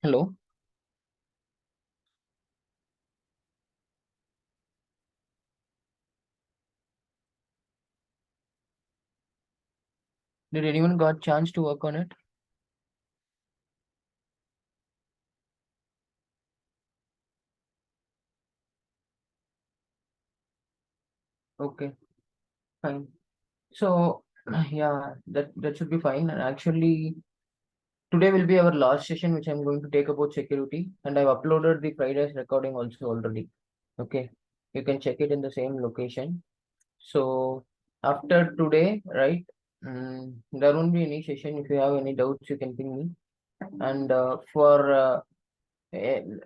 Hello. Did anyone got chance to work on it? Okay, fine. So yeah, that should be fine. And actually, today will be our last session, which I'm going to take about security, and I've uploaded the Friday's recording also already. Okay, you can check it in the same location. So after today, right? There won't be any session. If you have any doubts, you can ping me. And for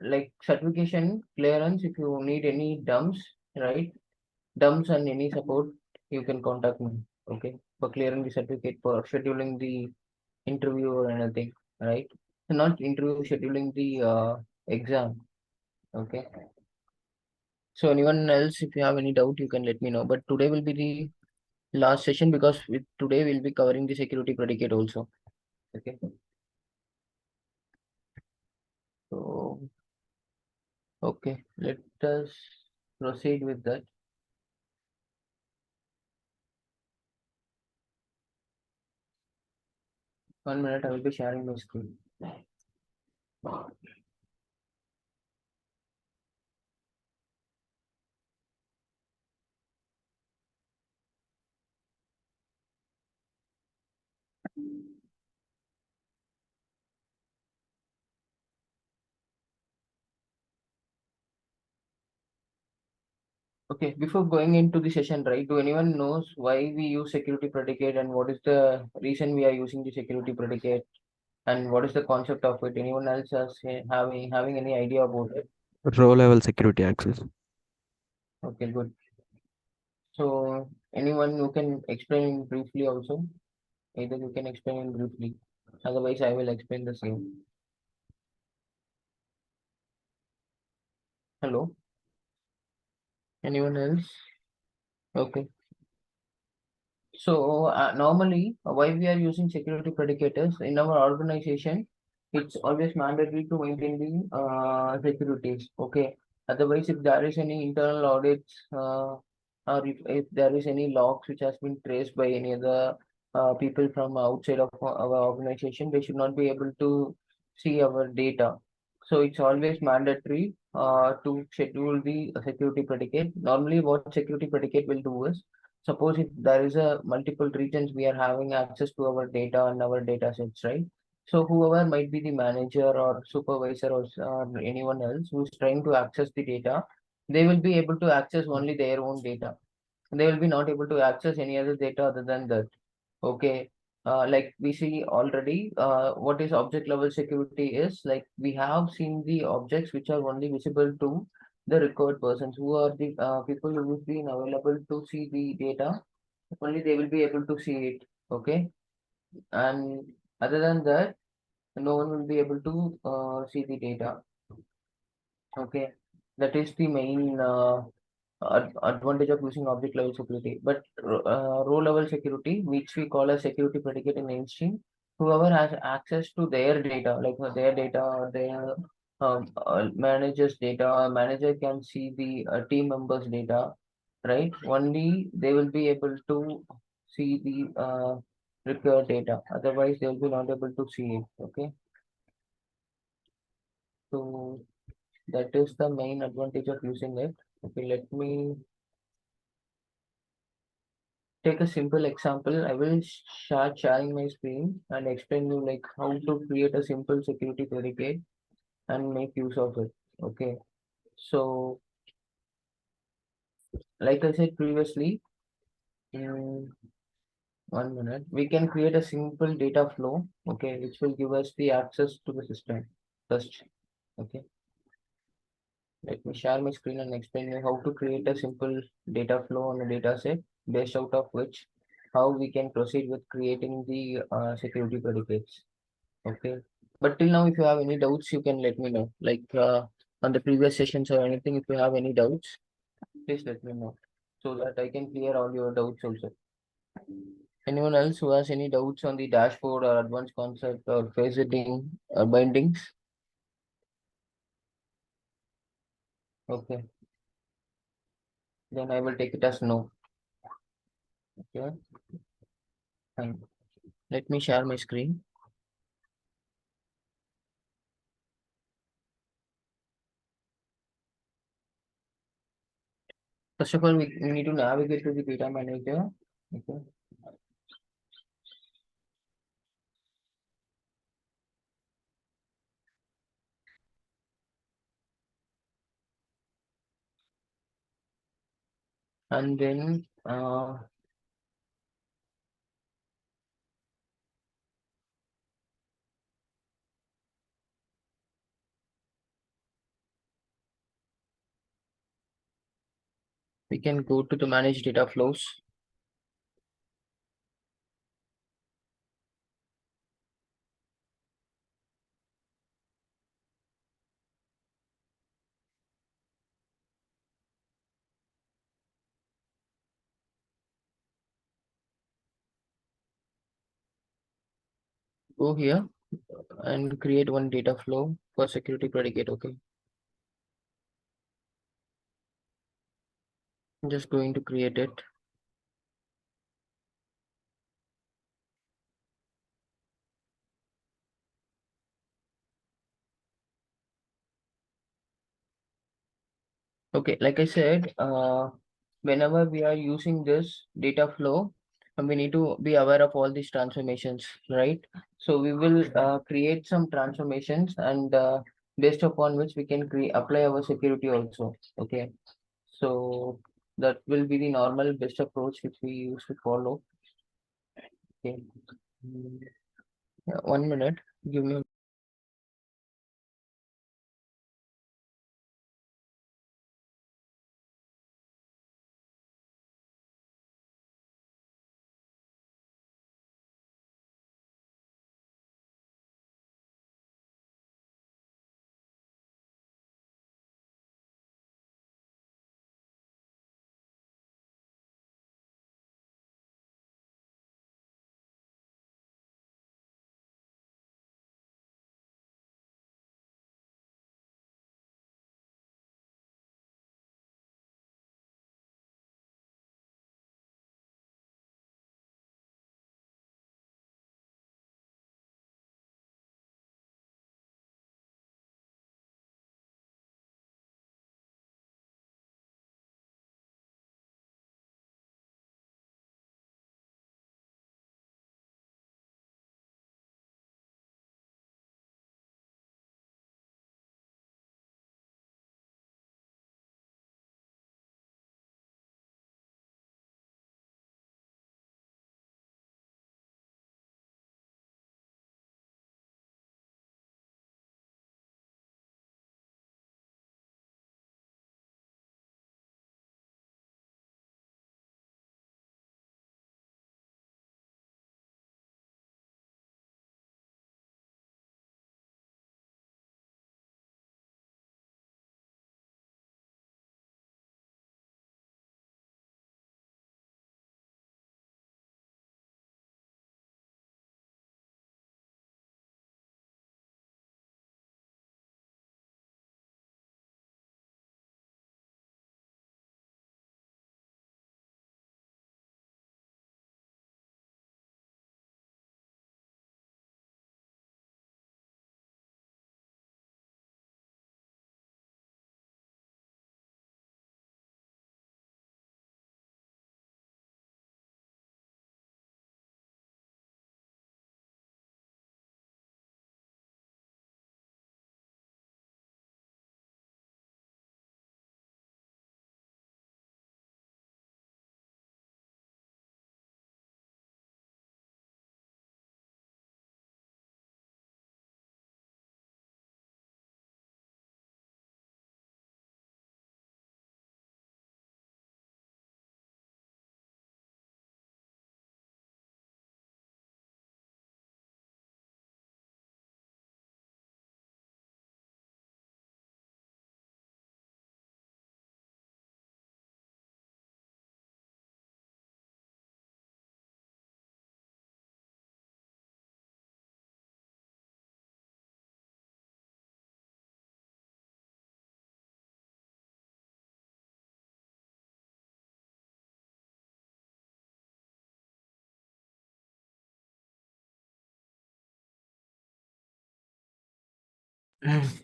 like certification clearance, if you need any dumps, right? Dumps and any support, you can contact me. Okay, for clearing the certificate, for scheduling the interview or anything, right? So not interview, scheduling the exam. Okay. So anyone else, if you have any doubt, you can let me know. But today will be the last session because today we'll be covering the security predicate also. Okay. So okay, let us proceed with that. 1 minute, I will be sharing my screen. Okay, before going into the session, right, do anyone knows why we use security predicate and what is the reason we are using the security predicate and what is the concept of it? Anyone else has having any idea about it? Row level security access. Okay, good. So anyone who can explain briefly also, either you can explain briefly, otherwise I will explain the same. Hello, anyone else? Okay. So normally, why we are using security predicators in our organization, it's always mandatory to maintain the securities. Okay. Otherwise, if there is any internal audits or if there is any logs which has been traced by any other people from outside of our organization, they should not be able to see our data. So it's always mandatory to schedule the security predicate. Normally, what security predicate will do is, suppose if there is a multiple regions we are having access to our data and our data sets, right? So whoever might be the manager or supervisor or anyone else who's trying to access the data, they will be able to access only their own data. They will be not able to access any other data other than that. Okay. Like we see already, what is object level security is, like we have seen the objects which are only visible to the required persons who are the people who will be available to see the data. Only they will be able to see it. Okay. And other than that, no one will be able to see the data. Okay. That is the main advantage of using object level security. But row level security, which we call as security predicate in mainstream, whoever has access to their data, like their data or their manager's data, a manager can see the team members' data, right? Only they will be able to see the required data. Otherwise, they will be not able to see it. Okay. So that is the main advantage of using it. Okay, let me take a simple example. I will start sharing my screen and explain you like how to create a simple security predicate and make use of it. Okay. So, like I said previously, in 1 minute, we can create a simple data flow, okay, which will give us the access to the system first. Okay. Let me share my screen and explain you how to create a simple data flow on a data set based out of which how we can proceed with creating the security predicates. Okay. But till now, if you have any doubts, you can let me know. Like on the previous sessions or anything, if you have any doubts, please let me know so that I can clear all your doubts also. Anyone else who has any doubts on the dashboard or advanced concept or phasing or bindings? Okay, then I will take it as no. Okay, fine. Let me share my screen. First of all, we need to navigate to the data manager. Okay, and then we can go to the manage data flows. Go here and create one data flow for security predicate. Okay, I'm just going to create it. Okay, like I said, whenever we are using this data flow, we need to be aware of all these transformations, right? So we will create some transformations and based upon which we can apply our security also. Okay, so that will be the normal best approach which we used to follow. Okay, yeah, 1 minute. Give me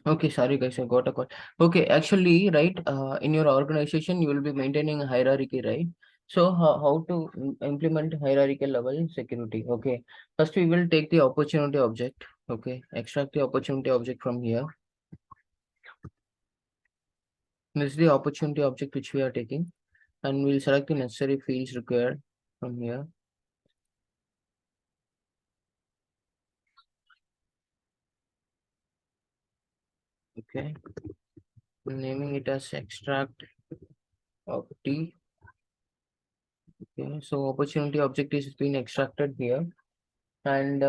Okay, sorry guys, I got a call. Okay, actually, right, in your organization, you will be maintaining a hierarchy, right? So how to implement hierarchical level security? Okay, first we will take the opportunity object. Okay, extract the opportunity object from here. This is the opportunity object which we are taking, and we'll select the necessary fields required from here. Okay, naming it as extract of T. Okay, so opportunity object is being extracted here, and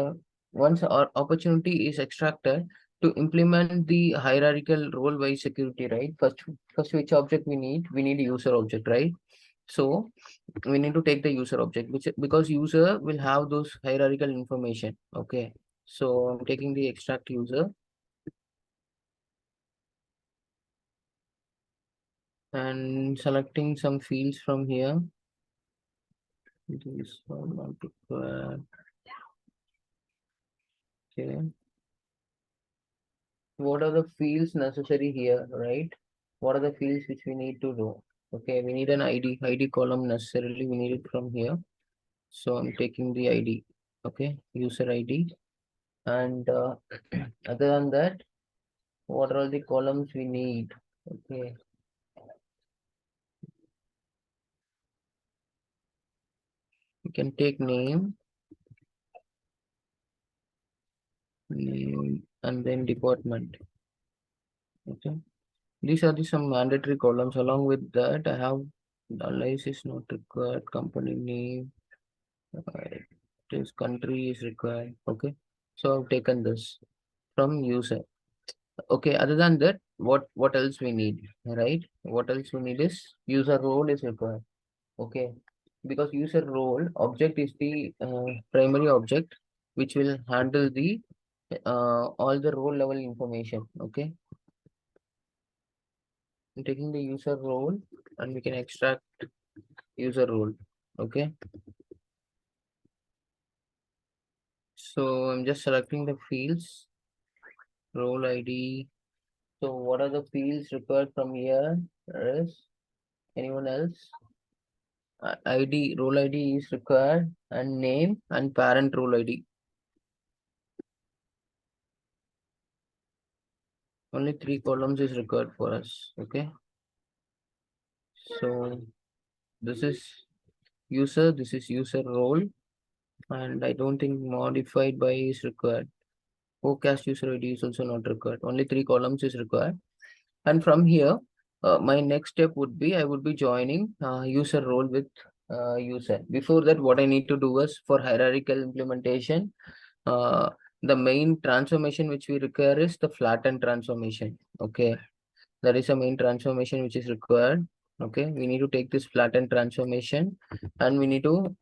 once our opportunity is extracted, to implement the hierarchical role-wise security, right? First, which object we need? We need user object, right? So we need to take the user object, which because user will have those hierarchical information. Okay, so I'm taking the extract user and selecting some fields from here. This one not required. Okay, what are the fields necessary here, right? What are the fields which we need to do? Okay, we need an id column necessarily, we need it from here. So I'm taking the id. Okay, user id. And other than that, what are all the columns we need? Okay, we can take name and then department. Okay, these are the some mandatory columns. Along with that, I have analysis not required, company name, this country is required. Okay, so I've taken this from user. Okay, other than that, what else we need, right? What else we need is user role is required. Okay, because user role object is the primary object which will handle the all the role level information. Okay, I'm taking the user role and we can extract user role. Okay, so I'm just selecting the fields, role ID. So what are the fields required from here? Is anyone else? ID, role ID is required, and name and parent role ID. Only three columns is required for us. Okay. So this is user, this is user role, and I don't think modified by is required. Forecast user ID is also not required. Only three columns is required. And from here, my next step would be I would be joining user role with user. Before that, what I need to do is for hierarchical implementation, uh, the main transformation which we require is the flattened transformation. Okay, that is a main transformation which is required. Okay, we need to take this flattened transformation and we need to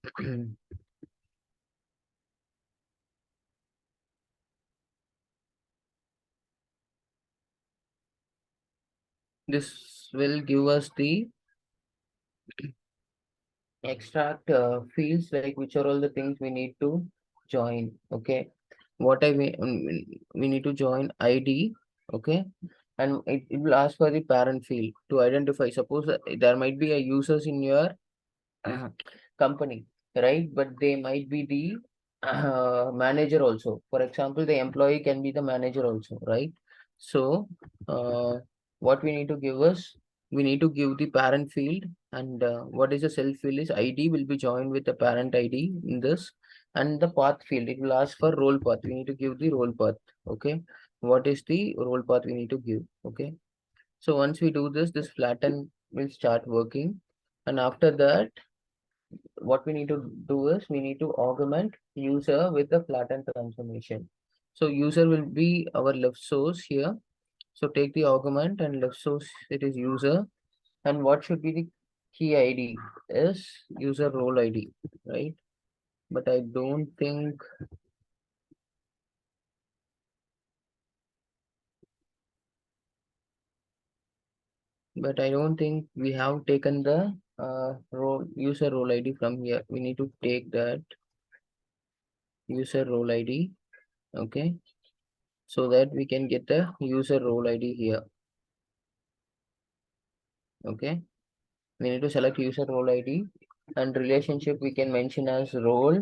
this will give us the extract fields, like which are all the things we need to join. Okay, what I mean, we need to join id. Okay, and it will ask for the parent field to identify. Suppose there might be a users in your company, right? But they might be the manager also. For example, the employee can be the manager also, right? So what we need to give us, we need to give the parent field, and what is the self field is id will be joined with the parent id in this, and the path field, it will ask for role path. We need to give the role path. Okay, what is the role path we need to give? Okay, so once we do this, this flatten will start working, and after that, what we need to do is we need to augment user with the flattened transformation. So user will be our left source here. So take the augment and left source, it is user. And what should be the key ID is user role ID, right? But I don't think, we have taken the role user role ID from here. We need to take that user role ID. Okay. so that we can get the user role ID here. Okay, we need to select user role ID, and relationship we can mention as role,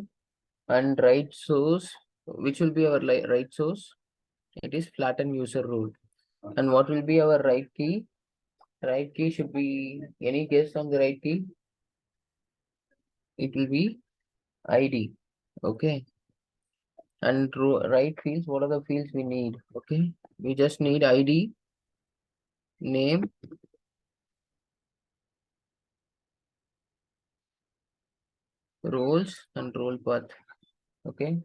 and right source, which will be our right source? It is flatten user role. And what will be our right key? Right key should be, any guess on the right key? It will be ID. Okay. And right fields, what are the fields we need? Okay. We just need ID, name, roles, and role path. Okay.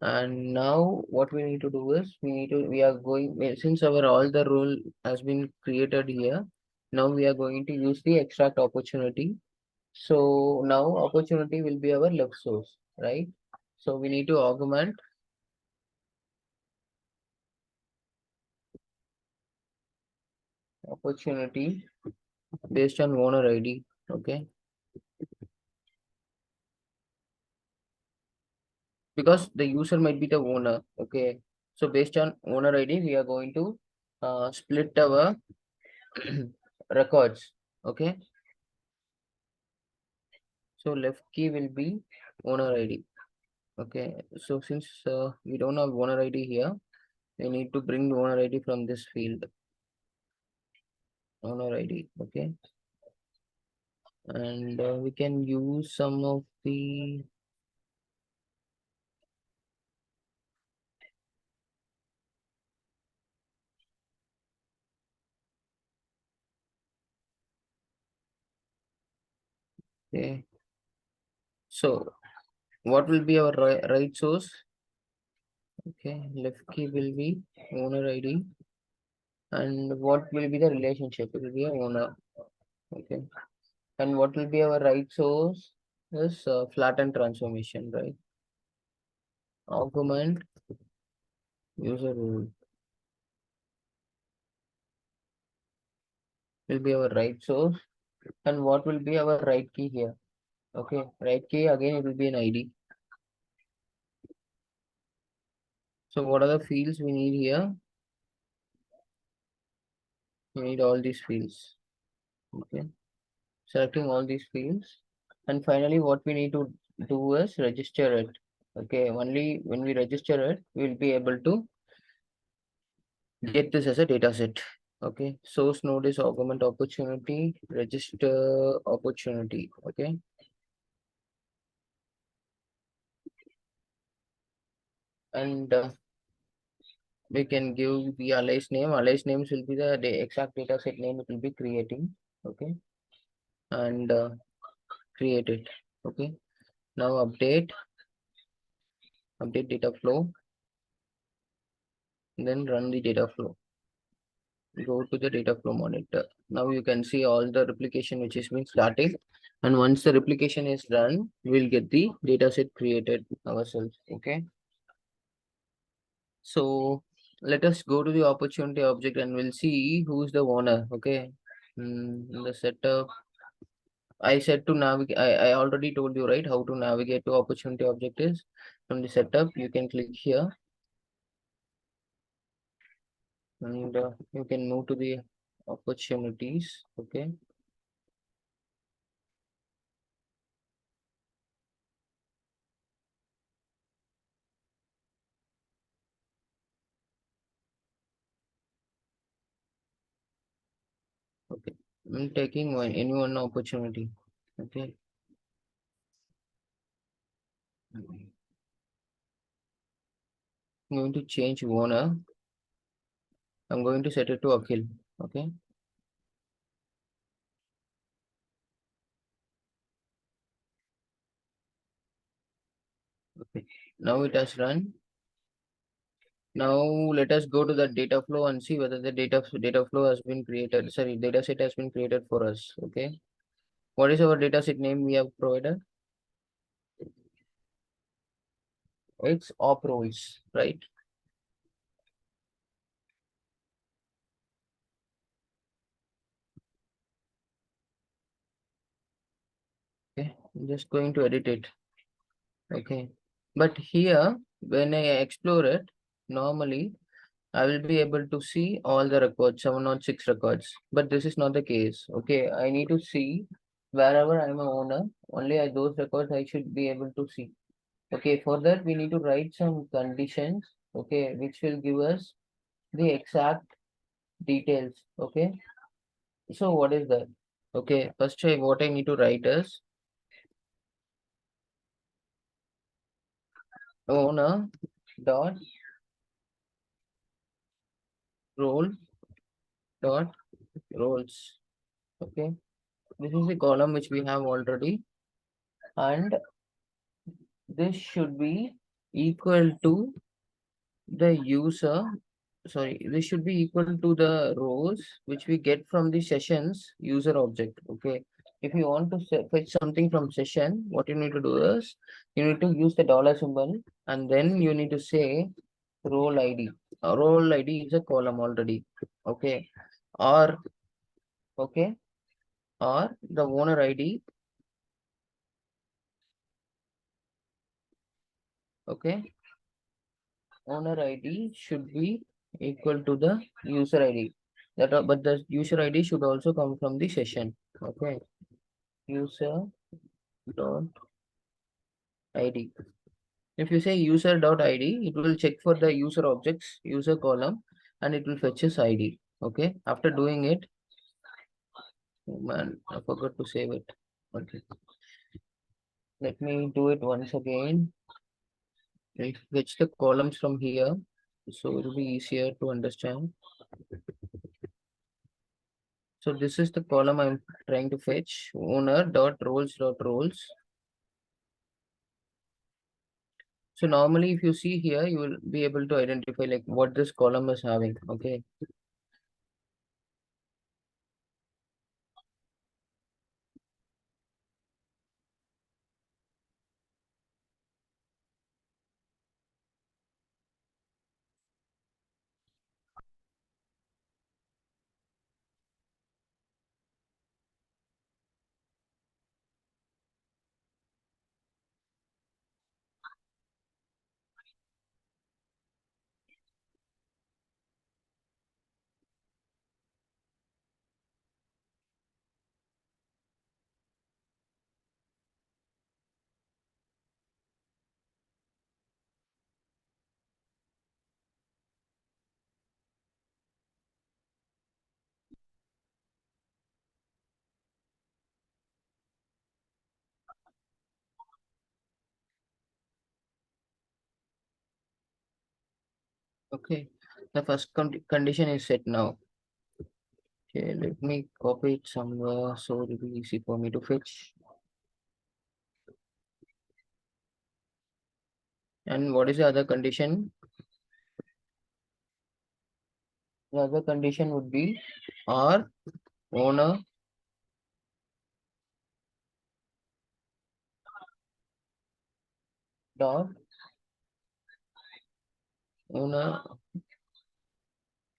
And now what we need to do is we are going, since our all the role has been created here, now we are going to use the extract opportunity. So now opportunity will be our left source, right? So we need to augment opportunity based on owner ID. Okay, because the user might be the owner. Okay, so based on owner ID, we are going to split our records. Okay, so left key will be owner ID. Okay, so since we don't have owner ID here, we need to bring the owner ID from this field, owner ID. Okay, and we can use some of the, okay. So what will be our right source? Okay, left key will be owner ID, and what will be the relationship? It will be a owner. Okay, and what will be our right source? Is flatten transformation, right? Augment user role will be our right source, and what will be our right key here? Okay, right key again, it will be an ID. So what are the fields we need here? We need all these fields. Okay, selecting all these fields, and finally what we need to do is register it. Okay, only when we register it, we'll be able to get this as a data set. Okay, source node is augment opportunity, register opportunity. Okay, and we can give the alias name. Alias names will be the exact data set name it will be creating. Okay, and create it. Okay, now update data flow, then run the data flow. Go to the data flow monitor. Now you can see all the replication which is been starting, and once the replication is done, we'll get the data set created ourselves. Okay, so let us go to the opportunity object and we'll see who's the owner. Okay, in the setup, I said to navigate. I already told you, right, how to navigate to opportunity object is from the setup. You can click here, and you can move to the opportunities. Okay, okay, I'm taking any one opportunity. Okay, I'm going to change owner. I'm going to set it to Akhil. Okay, okay, now it has run. Now let us go to the data flow and see whether the data flow has been created. Sorry, data set has been created for us. Okay, what is our data set name we have provided? It's op roles, right? Okay, I'm just going to edit it. Okay, but here when I explore it, normally I will be able to see all the records, 706 records, but this is not the case. Okay, I need to see wherever I'm a owner, only those records I should be able to see. Okay, for that we need to write some conditions, okay, which will give us the exact details. Okay, so what is that? Okay, first what I need to write is owner dot role dot roles. Okay, this is the column which we have already, and this should be equal to the user. Sorry, this should be equal to the rows which we get from the sessions user object. Okay, if you want to fetch something from session, what you need to do is you need to use the dollar symbol, and then you need to say role ID. Role ID is a column already. Okay, or okay, or the owner ID. Okay, owner ID should be equal to the user ID. But the user ID should also come from the session. Okay, user dot ID. If you say user dot ID, it will check for the user objects, user column, and it will fetch his ID. Okay, after doing it, oh man, I forgot to save it. Okay, let me do it once again. I'll fetch the columns from here, so it will be easier to understand. So this is the column I'm trying to fetch, owner dot roles dot roles. So normally if you see here, you will be able to identify like what this column is having. Okay. Okay. The first condition is set now. Okay, let me copy it somewhere so it will be easy for me to fetch. And what is the other condition? The other condition would be R owner dot owner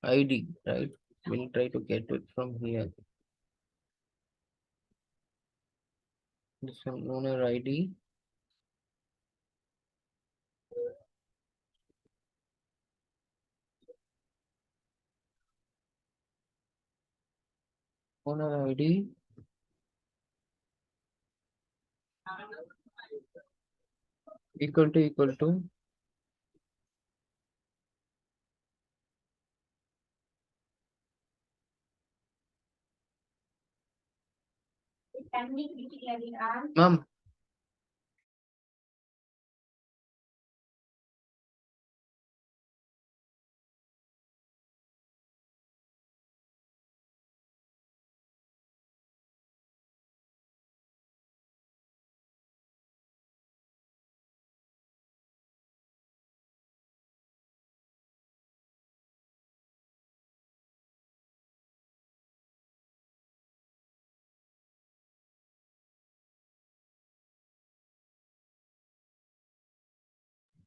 ID, right? We'll try to get it from here. This one owner ID. Owner ID equal to ma'am.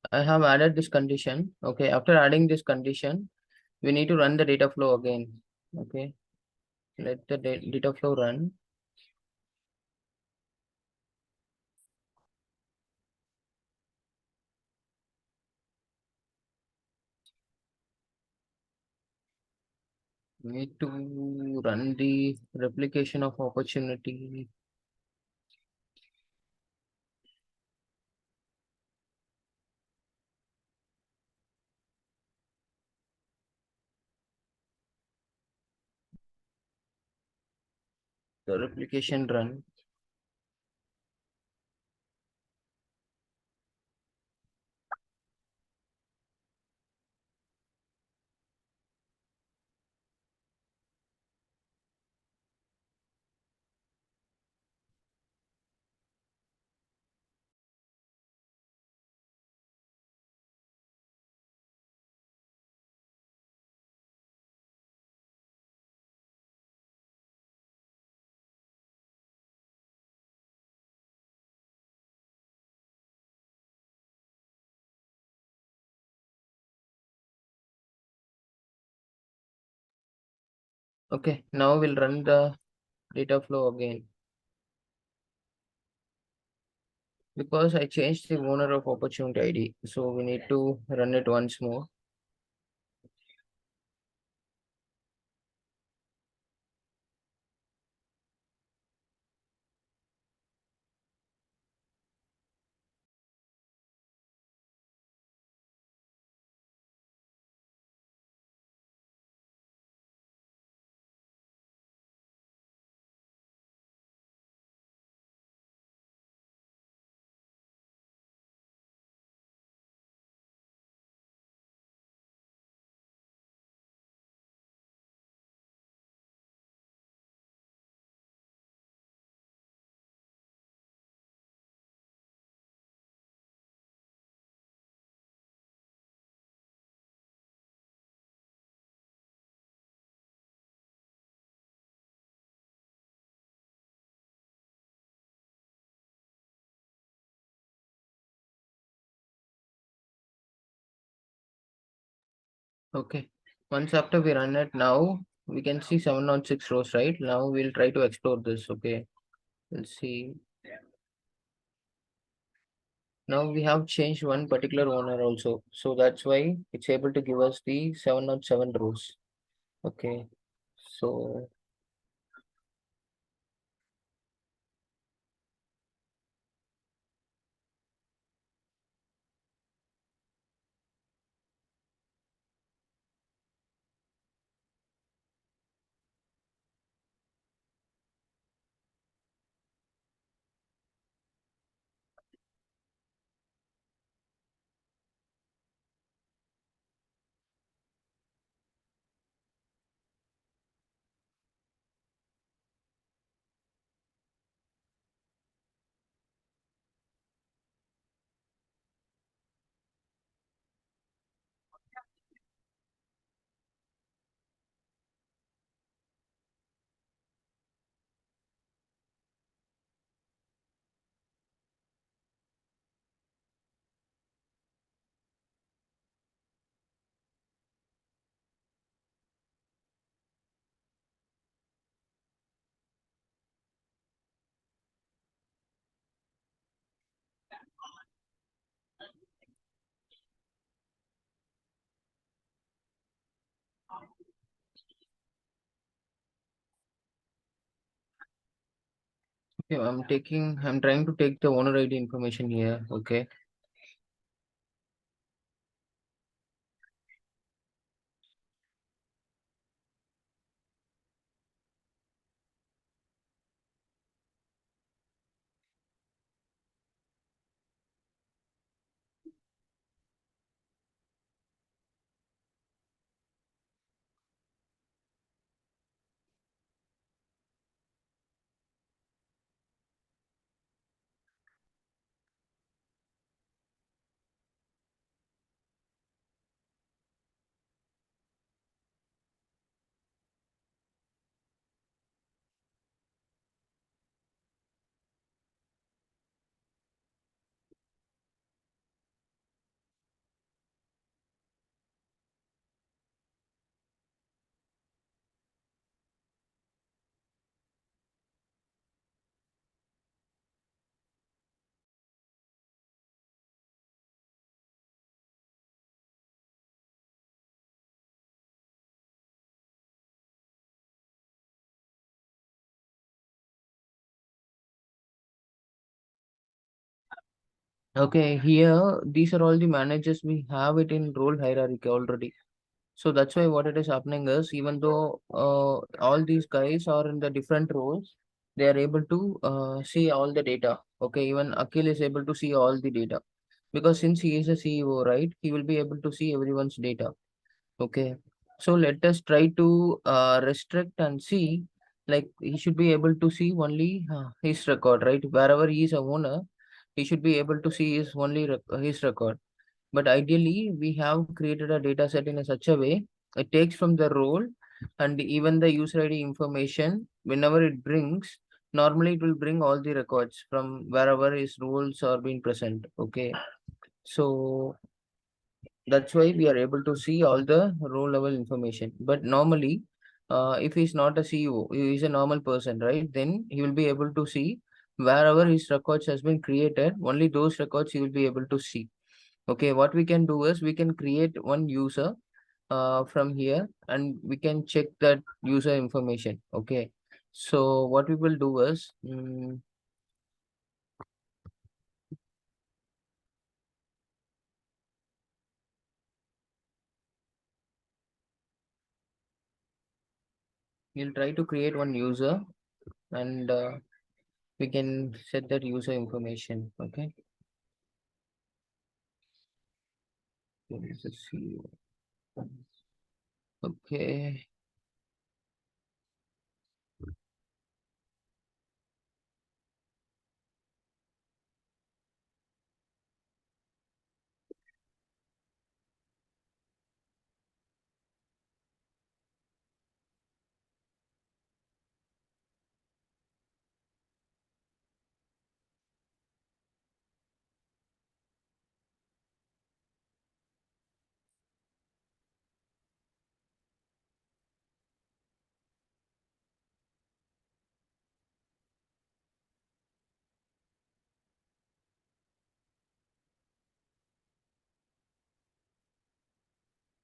I have added this condition. Okay, after adding this condition, we need to run the data flow again. Okay, let the data flow run. Need to run the replication of opportunity. The replication run. Okay, now we'll run the data flow again. Because I changed the owner of opportunity ID, so we need to run it once more. Okay. Once after we run it, now we can see 706 rows, right? Now we'll try to explore this. Okay. Let's see. Now we have changed one particular owner also. So that's why it's able to give us the 707 rows. Okay. So okay, I'm trying to take the owner ID information here. Okay. Okay, here these are all the managers, we have it in role hierarchy already. So that's why what it is happening is, even though all these guys are in the different roles, they are able to see all the data. Okay, even Akhil is able to see all the data because since he is a CEO, right, he will be able to see everyone's data. Okay, so let us try to restrict and see, like he should be able to see only his record, right? Wherever he is a owner, he should be able to see his only his record. But ideally, we have created a data set in a such a way it takes from the role and even the user ID information whenever it brings. Normally, it will bring all the records from wherever his roles are being present. Okay, so that's why we are able to see all the role level information. But normally, if he's not a CEO, he is a normal person, right? Then he will be able to see wherever his records has been created. Only those records he will be able to see. Okay, what we can do is we can create one user from here and we can check that user information. Okay, so what we will do is we'll try to create one user and we can set that user information. Okay, this is CEO. Okay,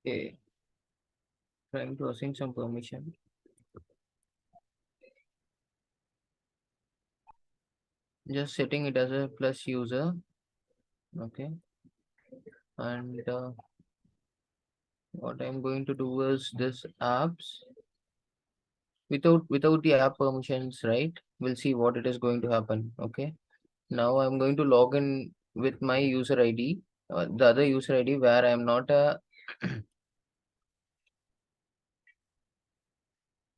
okay, trying to assign some permission. Just setting it as a plus user. Okay, and what I'm going to do is this apps without the app permissions, right? We'll see what it is going to happen. Okay, now I'm going to log in with my user ID, the other user ID where I'm not a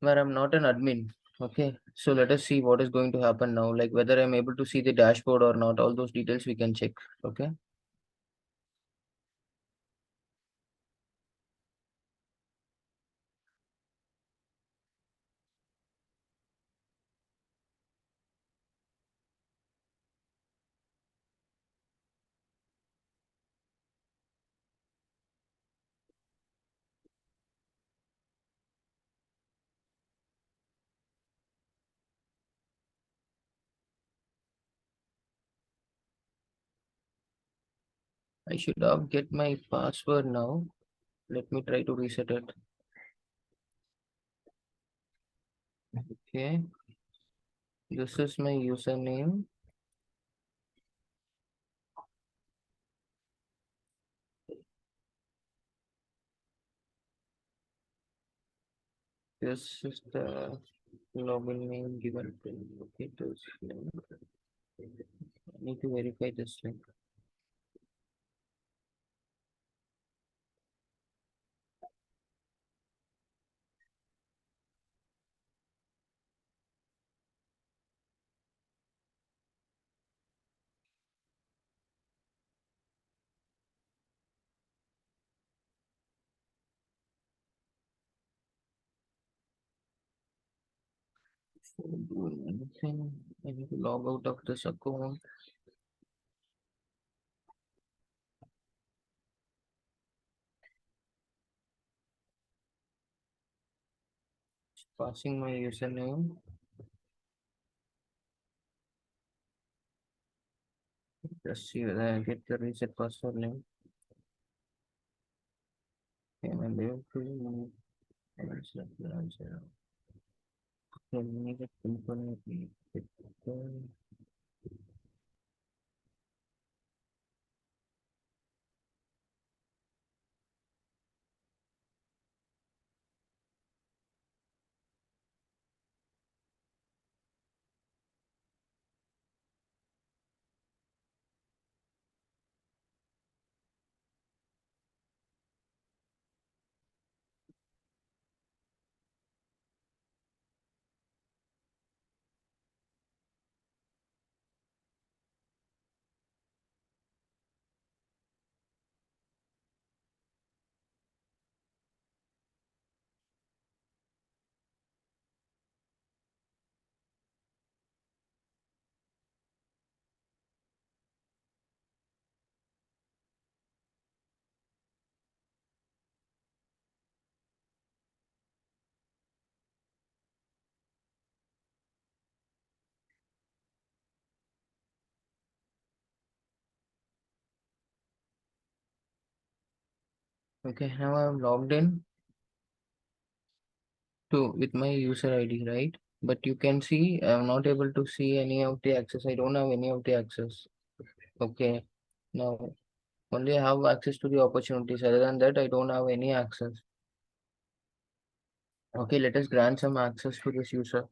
where I'm not an admin. Okay, so let us see what is going to happen now, like whether I'm able to see the dashboard or not. All those details we can check. Okay, I should have get my password now. Let me try to reset it. Okay, this is my username. This is the login name given. Okay, this link. I need to verify this link. Before doing anything, I need to log out of this account. Passing my username. Just see whether I get the reset password link. And I'm able to answer. Can make it simple. Okay, now I'm logged in to with my user ID, right? But you can see I'm not able to see any of the access. I don't have any of the access. Okay, now only I have access to the opportunities. Other than that, I don't have any access. Okay, let us grant some access to this user.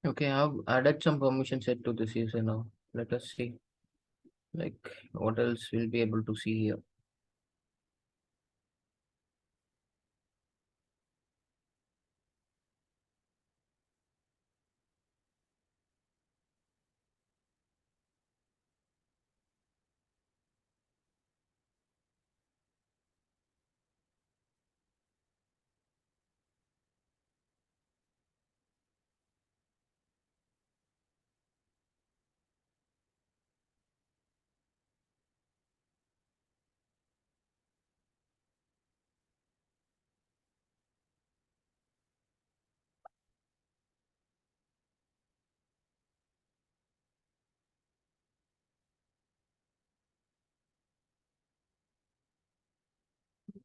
Okay, I've added some permission set to this user now. Let us see, like, what else we'll be able to see here.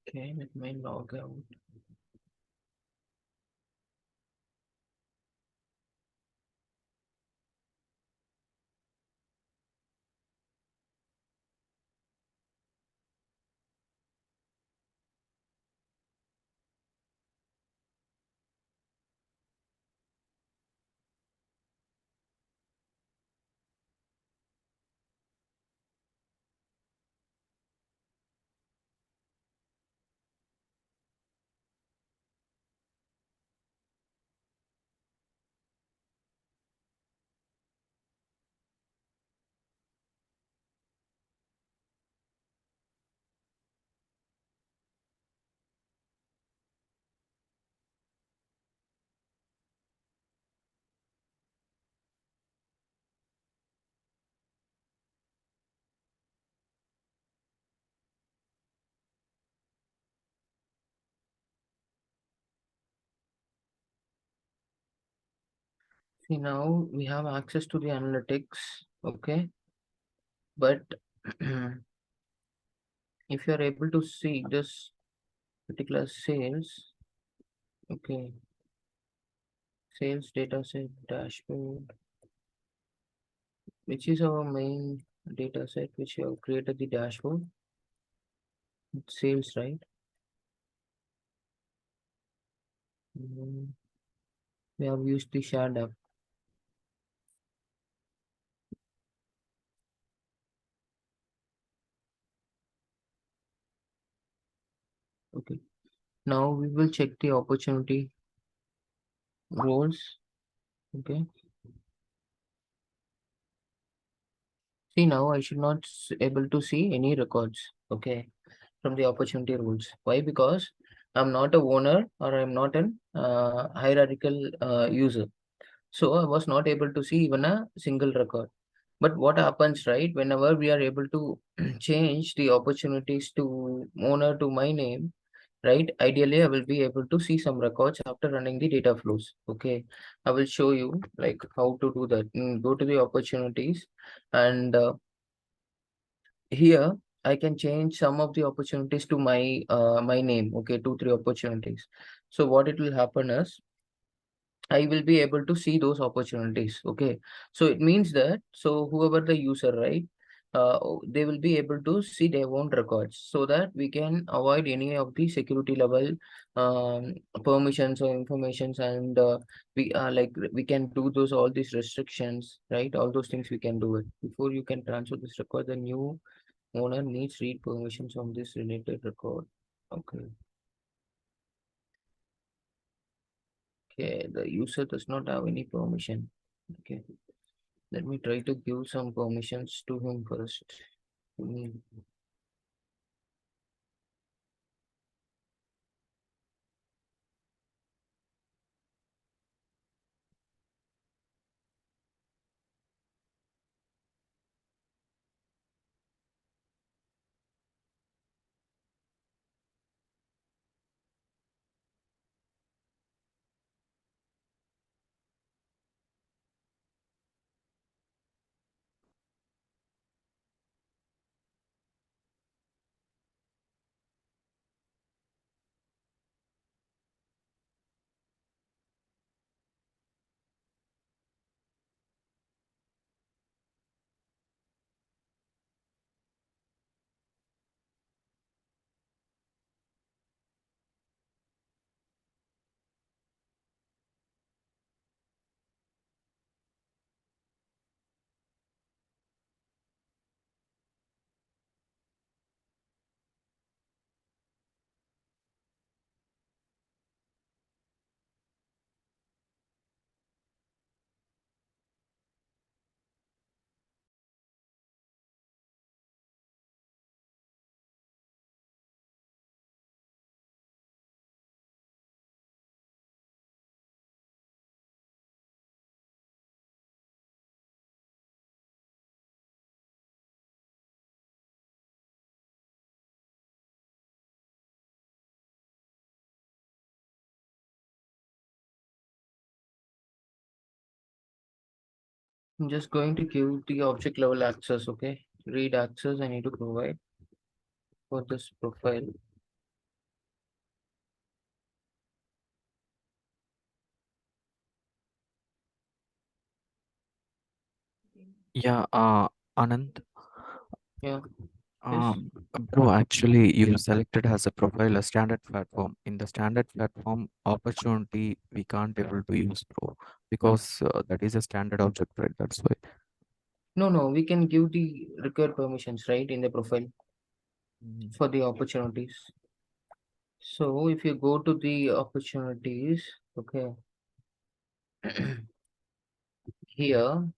Okay, let me log out. See, now we have access to the analytics, okay, but if you are able to see this particular sales, okay, sales data set dashboard, which is our main data set which we have created the dashboard. It's sales, right? Mm, we have used the shared app. Okay. Now we will check the opportunity roles. Okay. See, now I should not able to see any records. Okay, from the opportunity rules. Why? Because I'm not a owner or I'm not an hierarchical user. So I was not able to see even a single record. But what happens, right? Whenever we are able to change the opportunities to owner to my name, right? Ideally, I will be able to see some records after running the data flows. Okay, I will show you like how to do that. Go to the opportunities and here I can change some of the opportunities to my name. Okay, two, three opportunities. So what it will happen is I will be able to see those opportunities. Okay, so it means that so whoever the user, right, they will be able to see their own records so that we can avoid any of the security level permissions or informations, and we like we can do those all these restrictions, right? All those things we can do it before you can transfer this record. The new owner needs read permissions on this related record. Okay. Okay, the user does not have any permission. Okay. Let me try to give some permissions to him first. Mm, I'm just going to give the object level access. Okay. Read access I need to provide for this profile. Yeah, Anand, Yeah. Yes. um, bro, actually, you selected as a profile a standard platform. In the standard platform opportunity, we can't able to use, bro, because that is a standard object, right? That's why. No, no, we can give the required permissions, right, in the profile Mhm. for the opportunities. So if you go to the opportunities, okay, here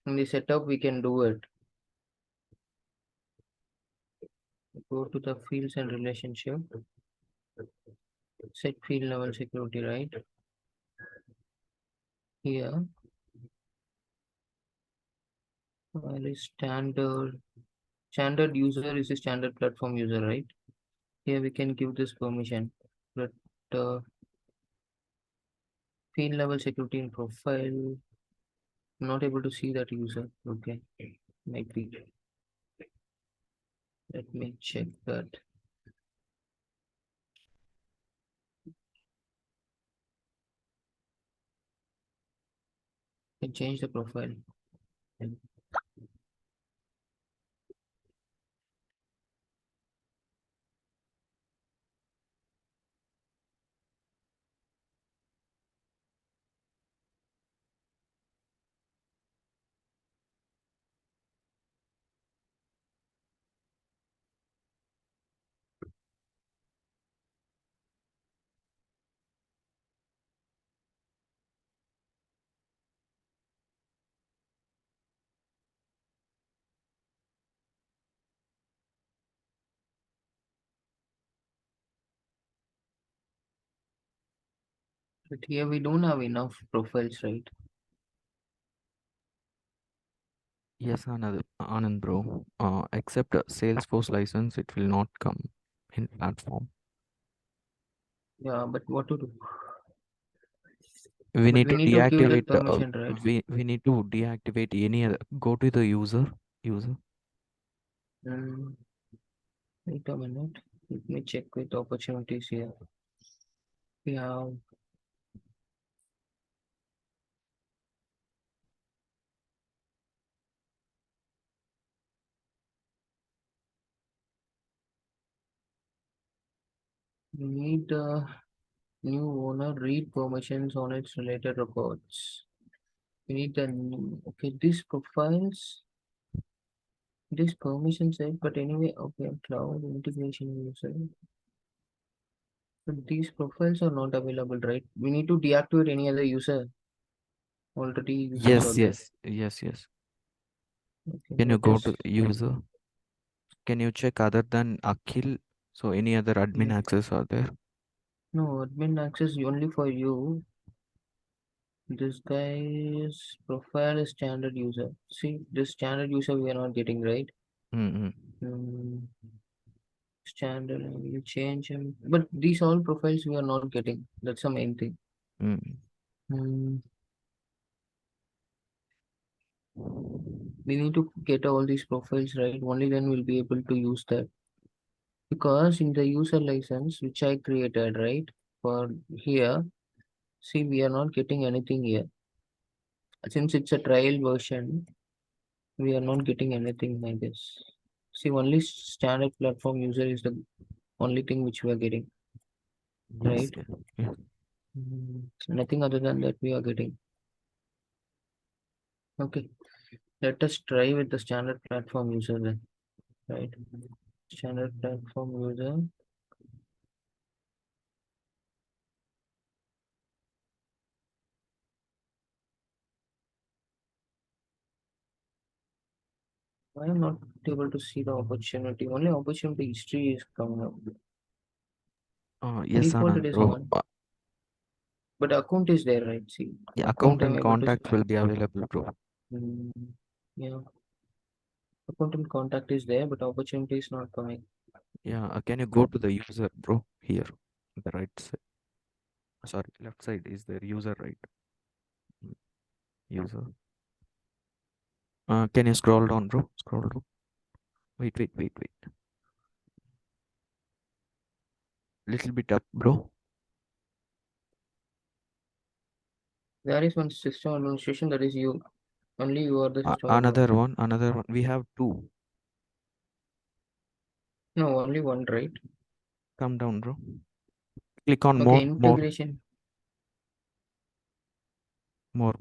in the setup we can do it. Go to the fields and relationship, set field level security, right? Here, standard user is a standard platform user, right? Here we can give this permission. Let field level security in profile. Not able to see that user. Okay, might be. Let me check that. I change the profile. But here we don't have enough profiles, right? Yes, Anand, bro. Except a Salesforce license, it will not come in platform. Yeah, but what to do? We But need we to need to give that deactivate. permission, right? We need to deactivate any other. Go to the user. Mm, wait a minute. Let me check with opportunities here. We have we need new owner read permissions on its related records. We need the new, okay, these profiles, this permission set, but anyway, okay, cloud integration user. But these profiles are not available, right? We need to deactivate any other user. Already users are Yes, there. yes, yes, yes. Okay, Can you let go us to the user? Can you check other than Akhil? So any other admin yeah. access are there? No, admin access only for you. This guy's profile is standard user. See, this standard user we are not getting, right? Mm-hmm. Hmm, standard, and we change him. But these all profiles we are not getting. That's the main thing. Mm. Hmm, we need to get all these profiles right. Only then we'll be able to use that. Because in the user license which I created, right? For here, see, we are not getting anything here. Since it's a trial version, we are not getting anything like this. See, only standard platform user is the only thing which we are getting, Yes, right? yeah, yeah. Nothing other than that we are getting. Okay, let us try with the standard platform user then, right? Standard platform user. I am not able to see the opportunity. Only opportunity history is coming up. Yes, Default it Anand, is bro. on, but account is there, right? See, Yeah, account account I'm and able to see. contacts will be available, bro. Mm, yeah, account and contact is there, but opportunity is not coming. Yeah, can you go to the user, bro? Here, the right side. Sorry, left side is there. User, right? Mm, User. Can you scroll down, bro? Scroll down. Wait. Little bit up, bro. There is one system administration that is you. Only you are the system admin. Another one. We have two. No, only one, right? Come down, bro. Click on Okay, more, integration. more.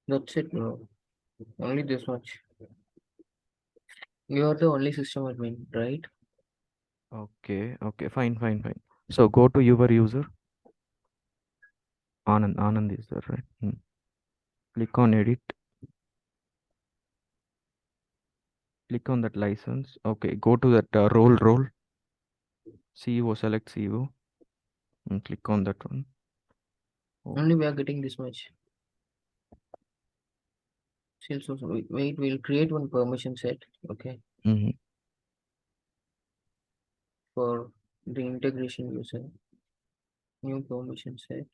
That's it, bro. Only this much. You are the only system admin, right? Okay, fine. So go to your user. Anand is there, right? Click on edit. Click on that license. Okay, go to that role. CEO, select CEO, and click on that one. Oh. Only we are getting this much. Sales also. Wait, we'll create one permission set. Okay, Mm-hmm. for the integration user, new permission set.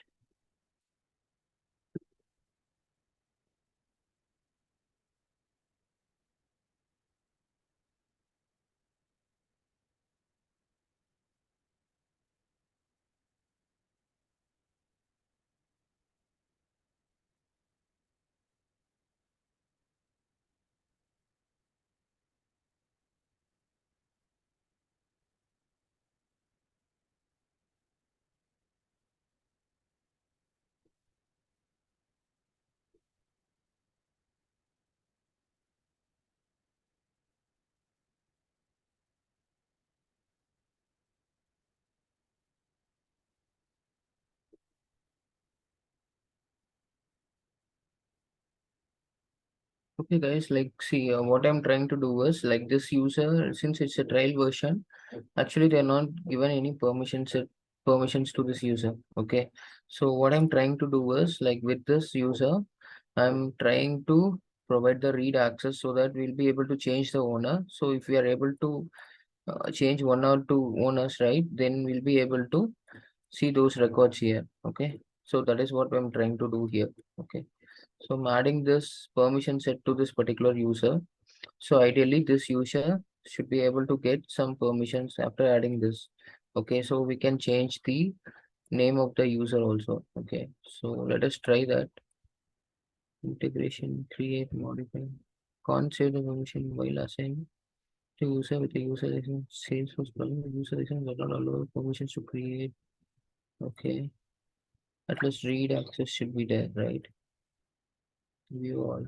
Okay, guys, like, see, what I'm trying to do is like this user, since it's a trial version, actually they're not given any permissions to this user. Okay, so what I'm trying to do is like with this user, I'm trying to provide the read access so that we'll be able to change the owner. So if we are able to change one or two owners, right, then we'll be able to see those records here. Okay, so that is what I'm trying to do here. Okay, so I'm adding this permission set to this particular user. So ideally this user should be able to get some permissions after adding this. Okay, so we can change the name of the user also. Okay, so let us try that. Integration, create, modify. Can't save the permission while assigning to user with the user license. Salesforce problem, the user license does not allow permissions to create. Okay, at least read access should be there, right? View all.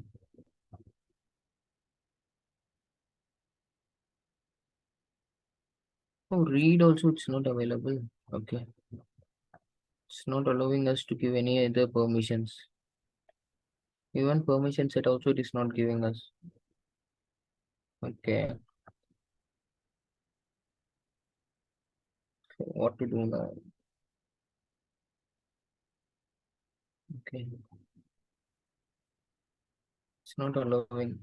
Oh, read also it's not available. Okay, it's not allowing us to give any other permissions. Even permission set also it is not giving us. Okay, so what to do now? Okay, it's not allowing.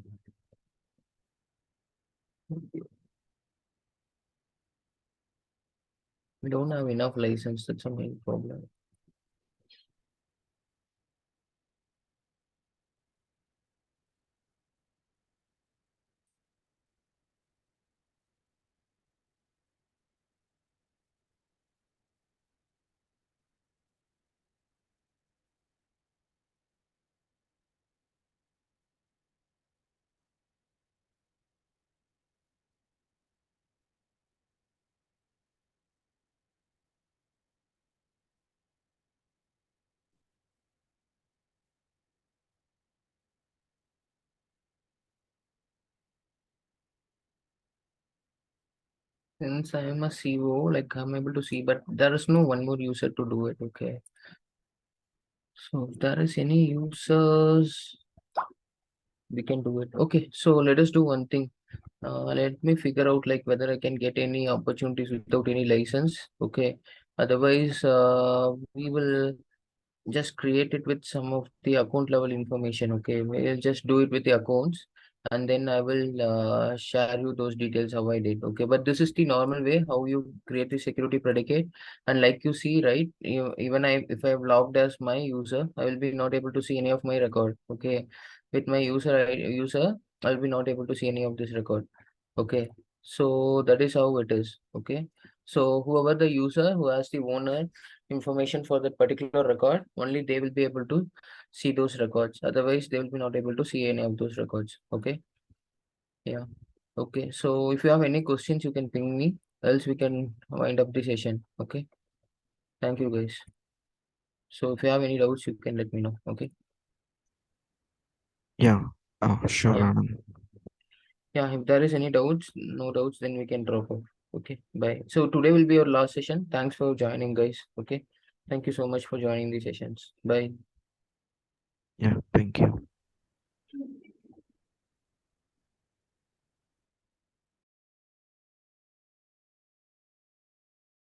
We don't have enough license. That's a main problem. Since I am a CO, like I'm able to see, but there is no one more user to do it. Okay, so if there is any users, we can do it. Okay, so let us do one thing. Let me figure out like whether I can get any opportunities without any license. Okay, otherwise, we will just create it with some of the account level information. Okay, we'll just do it with the accounts, and then I will share you those details how I did. Okay, but this is the normal way how you create the security predicate. And like you see, right, even I if I have logged as my user, I will be not able to see any of my record. Okay, with my user I'll be not able to see any of this record. Okay, so that is how it is. Okay, so whoever the user who has the owner information for that particular record, only they will be able to see those records. Otherwise, they will be not able to see any of those records. Okay, yeah. Okay, so if you have any questions, you can ping me. Else we can wind up the session. Okay, thank you guys. So if you have any doubts, you can let me know. Okay, Yeah, sure, yeah, Anand. yeah. If there is any doubts, no doubts, then we can drop off. Okay, bye. So today will be your last session. Thanks for joining, guys. Okay, thank you so much for joining the sessions. Bye. Yeah.